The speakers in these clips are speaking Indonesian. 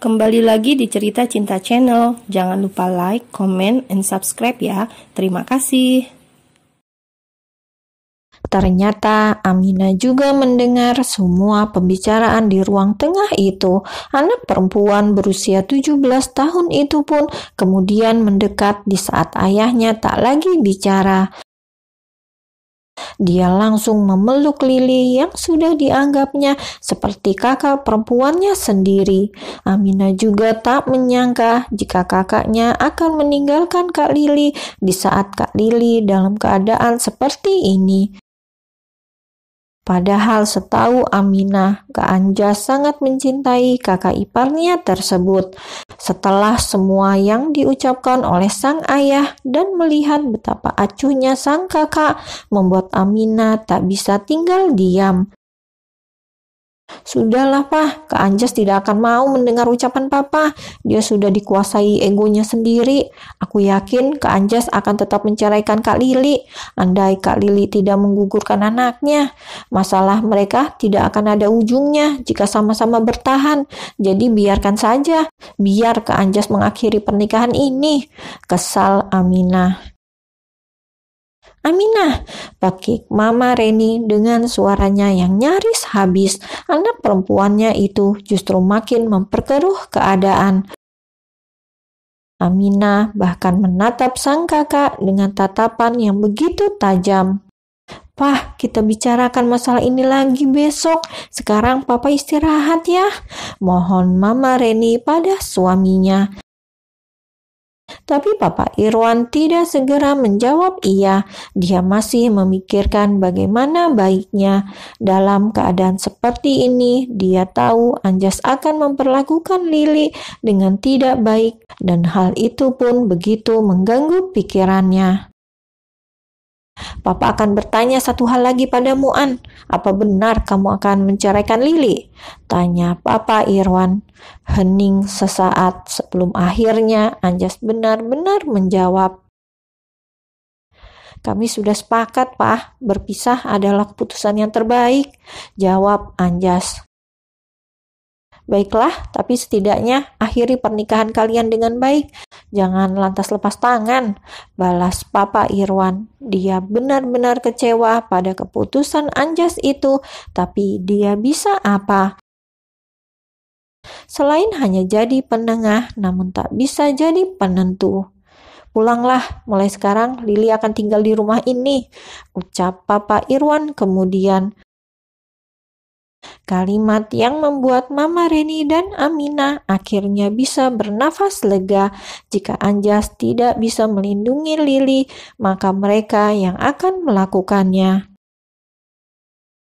Kembali lagi di Cerita Cinta Channel. Jangan lupa like, comment, and subscribe ya. Terima kasih. Ternyata Aminah juga mendengar semua pembicaraan di ruang tengah itu. Anak perempuan berusia 17 tahun itu pun kemudian mendekat di saat ayahnya tak lagi bicara. Dia langsung memeluk Lili yang sudah dianggapnya seperti kakak perempuannya sendiri. Aminah juga tak menyangka jika kakaknya akan meninggalkan Kak Lili di saat Kak Lili dalam keadaan seperti ini. Padahal setahu Aminah, Kak Anjas sangat mencintai kakak iparnya tersebut. Setelah semua yang diucapkan oleh sang ayah dan melihat betapa acuhnya sang kakak, membuat Aminah tak bisa tinggal diam. Sudahlah Pak, Kak Anjas tidak akan mau mendengar ucapan Papa. Dia sudah dikuasai egonya sendiri. Aku yakin Kak Anjas akan tetap menceraikan Kak Lili. Andai Kak Lili tidak menggugurkan anaknya, masalah mereka tidak akan ada ujungnya jika sama-sama bertahan. Jadi biarkan saja, biar Kak Anjas mengakhiri pernikahan ini. Kesal Aminah. Aminah, pakik Mama Reni dengan suaranya yang nyaris habis. Anak perempuannya itu justru makin memperkeruh keadaan. Aminah bahkan menatap sang kakak dengan tatapan yang begitu tajam. Pah, kita bicarakan masalah ini lagi besok. Sekarang Papa istirahat ya. Mohon Mama Reni pada suaminya. Tapi Papa Irwan tidak segera menjawab iya. Dia masih memikirkan bagaimana baiknya. Dalam keadaan seperti ini, dia tahu Anjas akan memperlakukan Lili dengan tidak baik dan hal itu pun begitu mengganggu pikirannya. Papa akan bertanya satu hal lagi padamu, An. Apa benar kamu akan menceraikan Lili? Tanya Papa Irwan. Hening sesaat sebelum akhirnya Anjas benar-benar menjawab. Kami sudah sepakat, Pak. Berpisah adalah keputusan yang terbaik. Jawab Anjas. Baiklah, tapi setidaknya akhiri pernikahan kalian dengan baik. Jangan lantas lepas tangan, balas Papa Irwan. Dia benar-benar kecewa pada keputusan Anjas itu, tapi dia bisa apa? Selain hanya jadi penengah, namun tak bisa jadi penentu. Pulanglah, mulai sekarang Lili akan tinggal di rumah ini, ucap Papa Irwan kemudian. Kalimat yang membuat Mama Reni dan Aminah akhirnya bisa bernafas lega. Jika Anjas tidak bisa melindungi Lili, maka mereka yang akan melakukannya.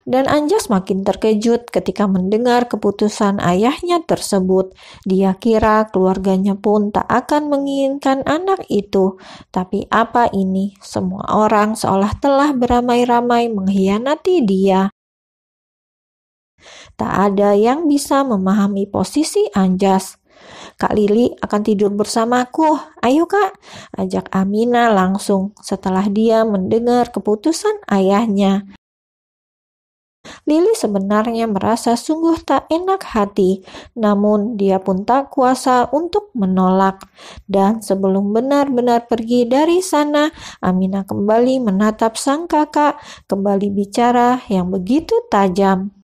Dan Anjas makin terkejut ketika mendengar keputusan ayahnya tersebut. Dia kira keluarganya pun tak akan menginginkan anak itu. Tapi apa ini? Semua orang seolah telah beramai-ramai mengkhianati dia. Tak ada yang bisa memahami posisi Anjas. Kak Lili akan tidur bersamaku. Ayo Kak, ajak Aminah langsung setelah dia mendengar keputusan ayahnya. Lili sebenarnya merasa sungguh tak enak hati, namun dia pun tak kuasa untuk menolak. Dan sebelum benar-benar pergi dari sana, Aminah kembali menatap sang kakak, kembali bicara yang begitu tajam.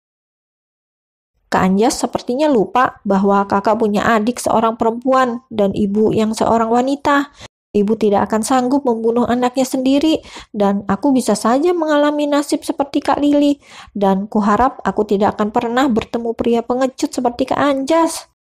Kak Anjas sepertinya lupa bahwa kakak punya adik seorang perempuan dan ibu yang seorang wanita. Ibu tidak akan sanggup membunuh anaknya sendiri dan aku bisa saja mengalami nasib seperti Kak Lili. Dan kuharap aku tidak akan pernah bertemu pria pengecut seperti Kak Anjas.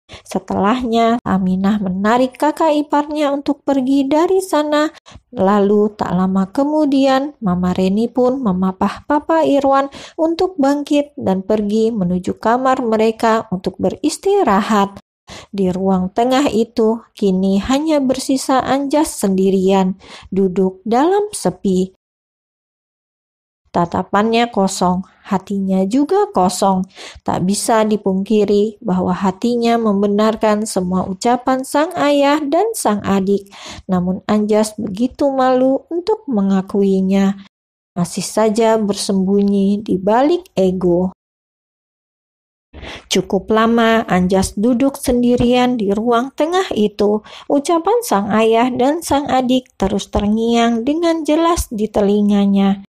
Setelahnya, Aminah menarik kakak iparnya untuk pergi dari sana. Lalu tak lama kemudian, Mama Reni pun memapah Papa Irwan untuk bangkit dan pergi menuju kamar mereka untuk beristirahat. Di ruang tengah itu, kini hanya bersisa Anjas sendirian, duduk dalam sepi. Tatapannya kosong, hatinya juga kosong. Tak bisa dipungkiri bahwa hatinya membenarkan semua ucapan sang ayah dan sang adik. Namun Anjas begitu malu untuk mengakuinya. Masih saja bersembunyi di balik ego. Cukup lama Anjas duduk sendirian di ruang tengah itu. Ucapan sang ayah dan sang adik terus terngiang dengan jelas di telinganya.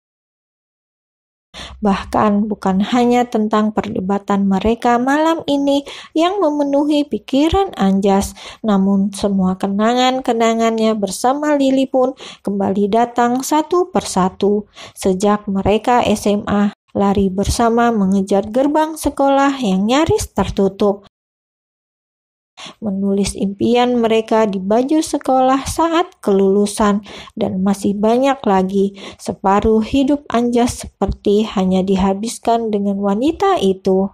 Bahkan bukan hanya tentang perdebatan mereka malam ini yang memenuhi pikiran Anjas, namun semua kenangan-kenangannya bersama Lili pun kembali datang satu persatu. Sejak mereka SMA, lari bersama mengejar gerbang sekolah yang nyaris tertutup, menulis impian mereka di baju sekolah saat kelulusan, dan masih banyak lagi. Separuh hidup Anjas seperti hanya dihabiskan dengan wanita itu.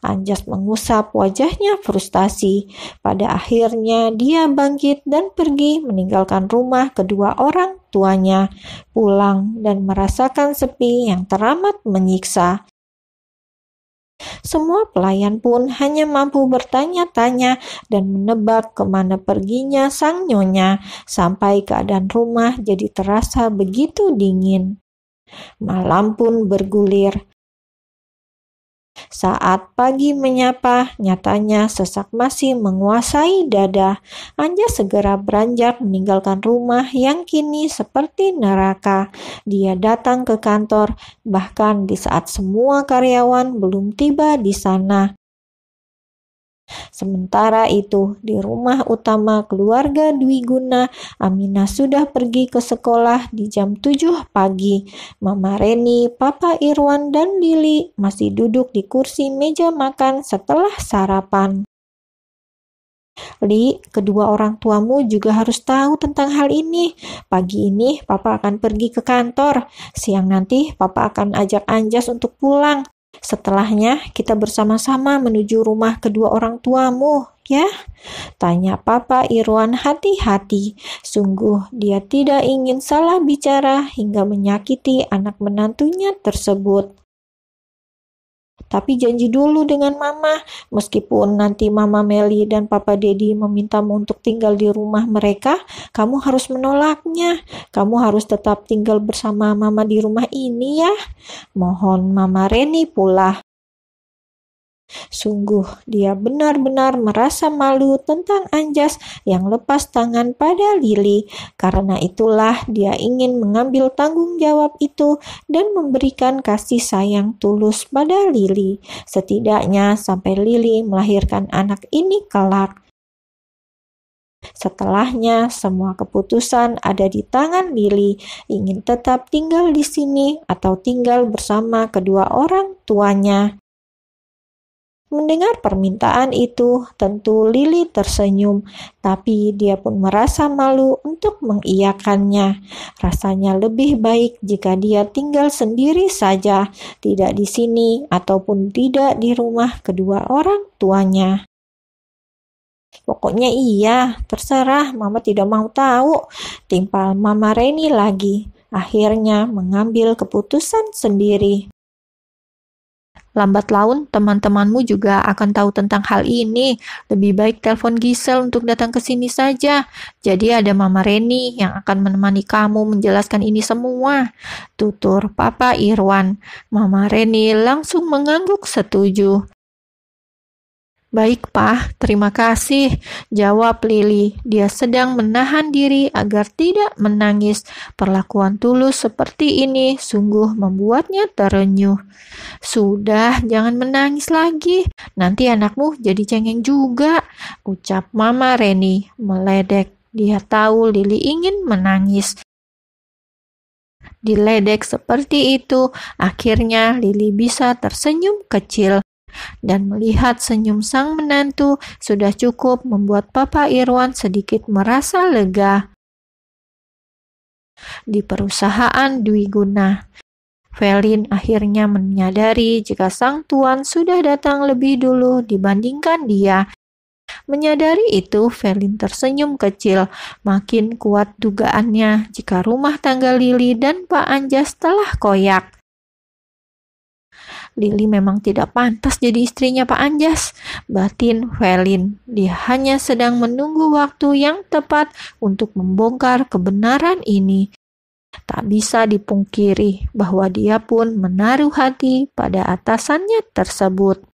Anjas mengusap wajahnya frustasi. Pada akhirnya dia bangkit dan pergi meninggalkan rumah kedua orang tuanya, pulang dan merasakan sepi yang teramat menyiksa. Semua pelayan pun hanya mampu bertanya-tanya dan menebak kemana perginya sang nyonya, sampai keadaan rumah jadi terasa begitu dingin. Malam pun bergulir. Saat pagi menyapa, nyatanya sesak masih menguasai dada. Anjas segera beranjak meninggalkan rumah yang kini seperti neraka. Dia datang ke kantor, bahkan di saat semua karyawan belum tiba di sana. Sementara itu, di rumah utama keluarga Dwi Guna, Aminah sudah pergi ke sekolah di jam 7 pagi. Mama Reni, Papa Irwan, dan Lili masih duduk di kursi meja makan setelah sarapan. Li, kedua orang tuamu juga harus tahu tentang hal ini. Pagi ini Papa akan pergi ke kantor. Siang nanti Papa akan ajak Anjas untuk pulang. Setelahnya kita bersama-sama menuju rumah kedua orang tuamu, ya? Tanya Papa Irwan hati-hati. Sungguh dia tidak ingin salah bicara hingga menyakiti anak menantunya tersebut. Tapi janji dulu dengan Mama, meskipun nanti Mama Meli dan Papa Dedi memintamu untuk tinggal di rumah mereka, kamu harus menolaknya. Kamu harus tetap tinggal bersama Mama di rumah ini ya. Mohon Mama Reni pula. Sungguh dia benar-benar merasa malu tentang Anjas yang lepas tangan pada Lili. Karena itulah dia ingin mengambil tanggung jawab itu dan memberikan kasih sayang tulus pada Lili. Setidaknya sampai Lili melahirkan anak ini kelak. Setelahnya, semua keputusan ada di tangan Lili, ingin tetap tinggal di sini atau tinggal bersama kedua orang tuanya. Mendengar permintaan itu, tentu Lili tersenyum, tapi dia pun merasa malu untuk mengiyakannya. Rasanya lebih baik jika dia tinggal sendiri saja, tidak di sini ataupun tidak di rumah kedua orang tuanya. Pokoknya iya, terserah, Mama tidak mau tahu. Timpal Mama Reni lagi. Akhirnya mengambil keputusan sendiri. Lambat laun teman-temanmu juga akan tahu tentang hal ini. Lebih baik telepon Gisel untuk datang ke sini saja. Jadi ada Mama Reni yang akan menemani kamu menjelaskan ini semua. Tutur Papa Irwan. Mama Reni langsung mengangguk setuju. Baik, Pak, terima kasih, jawab Lili. Dia sedang menahan diri agar tidak menangis. Perlakuan tulus seperti ini sungguh membuatnya terenyuh. Sudah, jangan menangis lagi. Nanti anakmu jadi cengeng juga, ucap Mama Reni meledek. Dia tahu Lili ingin menangis. Diledek seperti itu, akhirnya Lili bisa tersenyum kecil. Dan melihat senyum sang menantu sudah cukup membuat Papa Irwan sedikit merasa lega. Di perusahaan Dwi Guna, Velin akhirnya menyadari jika sang tuan sudah datang lebih dulu dibandingkan dia. Menyadari itu, Velin tersenyum kecil. Makin kuat dugaannya jika rumah tangga Lili dan Pak Anjas telah koyak. Lili memang tidak pantas jadi istrinya Pak Anjas, batin Velin. Dia hanya sedang menunggu waktu yang tepat untuk membongkar kebenaran ini. Tak bisa dipungkiri bahwa dia pun menaruh hati pada atasannya tersebut.